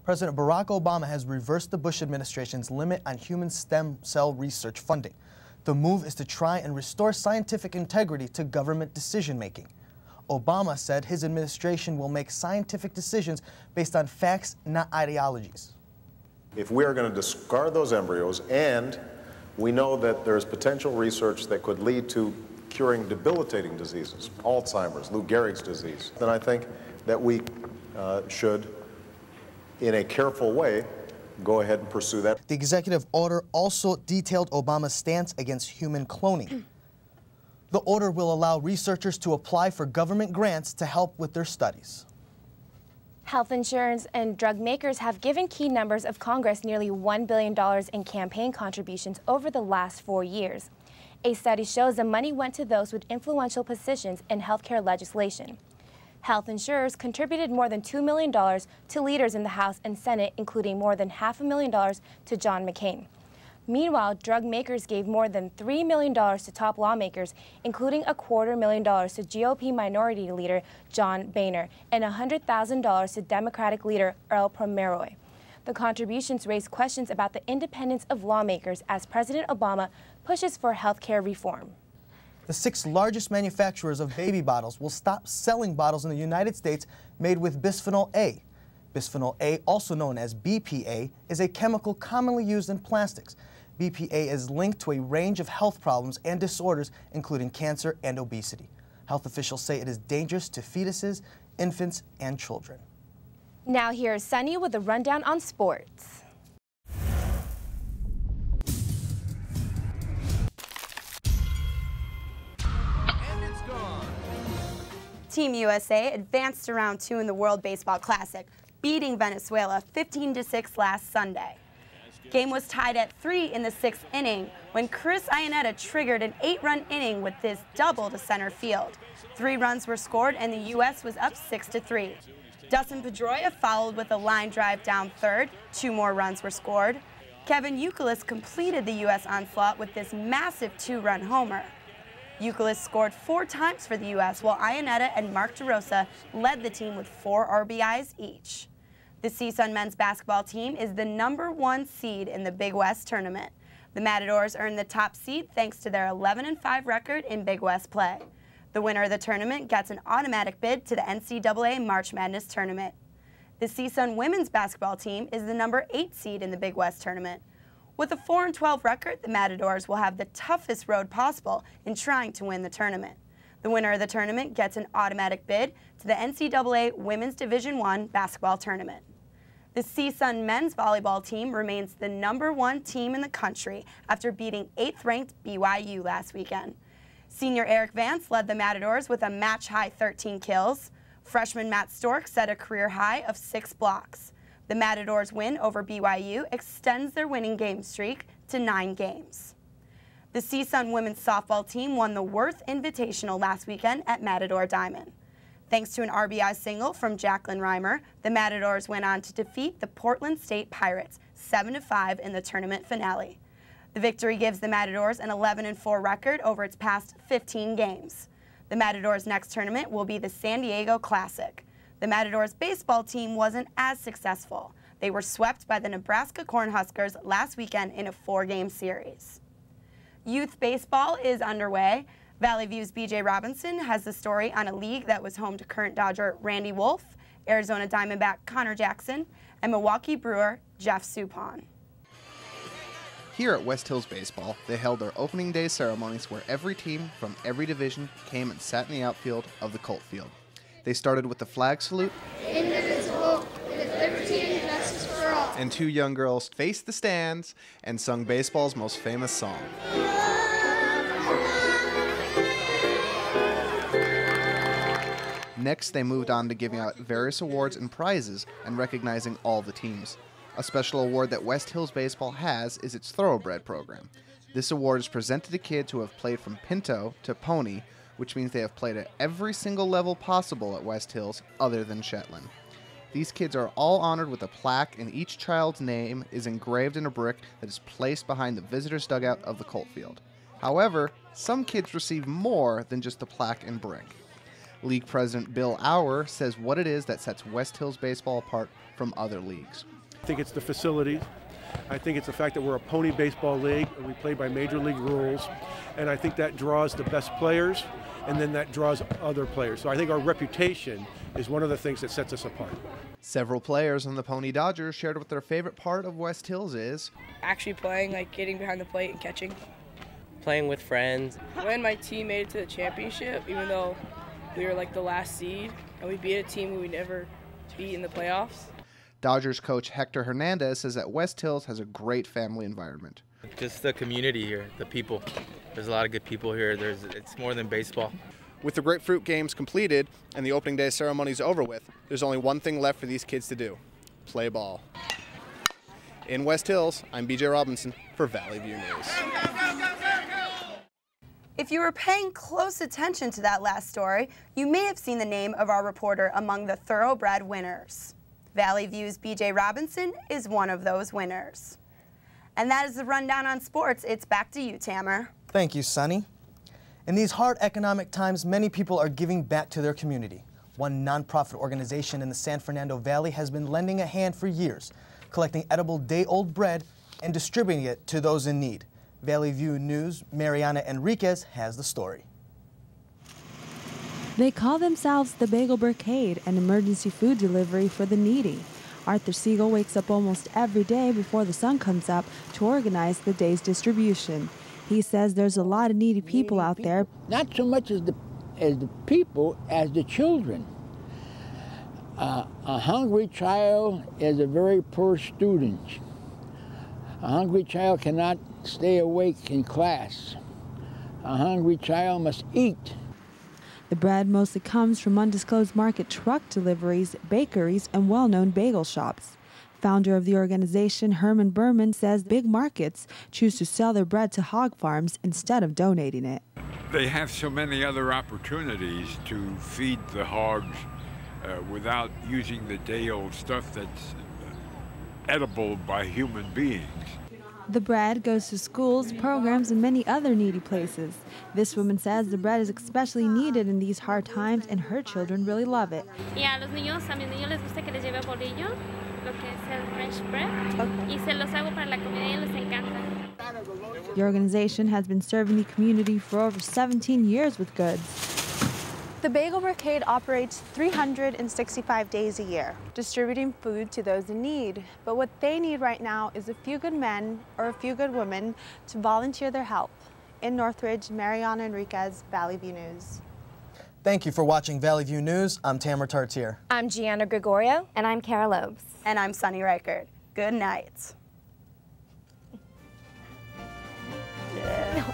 President Barack Obama has reversed the Bush administration's limit on human stem cell research funding. The move is to try and restore scientific integrity to government decision-making. Obama said his administration will make scientific decisions based on facts, not ideologies. If we are going to discard those embryos, and we know that there is potential research that could lead to curing debilitating diseases, Alzheimer's, Lou Gehrig's disease, then I think that we should, in a careful way, go ahead and pursue that. The executive order also detailed Obama's stance against human cloning. The order will allow researchers to apply for government grants to help with their studies. Health insurance and drug makers have given key members of Congress nearly $1 billion in campaign contributions over the last 4 years. A study shows the money went to those with influential positions in healthcare legislation. Health insurers contributed more than $2 million to leaders in the House and Senate, including more than $500,000 to John McCain. Meanwhile, drug makers gave more than $3 million to top lawmakers, including $250,000 to GOP Minority Leader John Boehner and $100,000 to Democratic Leader Earl Pomeroy. The contributions raise questions about the independence of lawmakers as President Obama pushes for health care reform. The 6 largest manufacturers of baby bottles will stop selling bottles in the United States made with bisphenol A. Bisphenol A, also known as BPA, is a chemical commonly used in plastics. BPA is linked to a range of health problems and disorders, including cancer and obesity. Health officials say it is dangerous to fetuses, infants, and children. Now here's Sunny with a rundown on sports. Team USA advanced to round 2 in the World Baseball Classic, beating Venezuela 15-6 last Sunday. Game was tied at 3 in the 6th inning when Chris Iannetta triggered an 8-run inning with this double to center field. 3 runs were scored and the U.S. was up 6-3. Dustin Pedroia followed with a line drive down third. 2 more runs were scored. Kevin Youkilis completed the U.S. onslaught with this massive 2-run homer. Youkilis scored 4 times for the U.S., while Iannetta and Mark DeRosa led the team with 4 RBIs each. The CSUN men's basketball team is the #1 seed in the Big West tournament. The Matadors earned the top seed thanks to their 11-5 record in Big West play. The winner of the tournament gets an automatic bid to the NCAA March Madness tournament. The CSUN women's basketball team is the #8 seed in the Big West tournament. With a 4-12 record, the Matadors will have the toughest road possible in trying to win the tournament. The winner of the tournament gets an automatic bid to the NCAA Women's Division I basketball tournament. The CSUN men's volleyball team remains the #1 team in the country after beating 8th-ranked BYU last weekend. Senior Eric Vance led the Matadors with a match-high 13 kills. Freshman Matt Stork set a career high of 6 blocks. The Matadors' win over BYU extends their winning game streak to 9 games. The CSUN women's softball team won the Worth Invitational last weekend at Matador Diamond. Thanks to an RBI single from Jacqueline Reimer, the Matadors went on to defeat the Portland State Pirates 7-5 in the tournament finale. The victory gives the Matadors an 11-4 record over its past 15 games. The Matadors' next tournament will be the San Diego Classic. The Matadors baseball team wasn't as successful. They were swept by the Nebraska Cornhuskers last weekend in a 4-game series. Youth baseball is underway. Valley View's BJ Robinson has the story on a league that was home to current Dodger Randy Wolf, Arizona Diamondback Connor Jackson, and Milwaukee Brewer Jeff Suppan. Here at West Hills Baseball, they held their opening day ceremonies where every team from every division came and sat in the outfield of the Colt Field. They started with the flag salute, indivisible, with liberty and justice for all. And 2 young girls faced the stands and sung baseball's most famous song. Next, they moved on to giving out various awards and prizes and recognizing all the teams. A special award that West Hills Baseball has is its Thoroughbred program. This award is presented to kids who have played from Pinto to Pony, which means they have played at every single level possible at West Hills other than Shetland. These kids are all honored with a plaque, and each child's name is engraved in a brick that is placed behind the visitor's dugout of the Colt Field. However, some kids receive more than just the plaque and brick. League President Bill Auer says what it is that sets West Hills baseball apart from other leagues. I think it's the facilities. I think it's the fact that we're a pony baseball league and we play by major league rules. And I think that draws the best players, and then that draws other players. So I think our reputation is one of the things that sets us apart. Several players on the Pony Dodgers shared what their favorite part of West Hills is. Actually playing, like getting behind the plate and catching. Playing with friends. When my team made it to the championship, even though we were like the last seed, and we beat a team we never beat in the playoffs. Dodgers coach Hector Hernandez says that West Hills has a great family environment. Just the community here, the people. There's a lot of good people here. It's more than baseball. With the Grapefruit Games completed and the opening day ceremonies over with, there's only one thing left for these kids to do: play ball. In West Hills, I'm BJ Robinson for Valley View News. If you were paying close attention to that last story, you may have seen the name of our reporter among the thoroughbred winners. Valley View's BJ Robinson is one of those winners. And that is the rundown on sports. It's back to you, Tamer. Thank you, Sunny. In these hard economic times, many people are giving back to their community. One nonprofit organization in the San Fernando Valley has been lending a hand for years, collecting edible day-old bread and distributing it to those in need. Valley View News' Mariana Enriquez has the story. They call themselves the Bagel Brigade, an emergency food delivery for the needy. Arthur Siegel wakes up almost every day before the sun comes up to organize the day's distribution. He says there's a lot of needy people out there. Not so much as the people as the children. A hungry child is a very poor student. A hungry child cannot stay awake in class. A hungry child must eat. The bread mostly comes from undisclosed market truck deliveries, bakeries, and well-known bagel shops. Founder of the organization, Herman Berman, says big markets choose to sell their bread to hog farms instead of donating it. They have so many other opportunities to feed the hogs without using the day-old stuff that's edible by human beings. The bread goes to schools, programs, and many other needy places. This woman says the bread is especially needed in these hard times, and her children really love it. Y a mis niños les gusta que les lleve bolillo, lo que es el French bread, y se los hago para la comida y les encanta. The organization has been serving the community for over 17 years with goods. The Bagel Brigade operates 365 days a year, distributing food to those in need. But what they need right now is a few good men or a few good women to volunteer their help. In Northridge, Mariana Enriquez, Valley View News. Thank you for watching Valley View News. I'm Tamer Tartier. I'm Gianna Gregorio. And I'm Kara Lobes. And I'm Sunny Reichert. Good night. Yeah.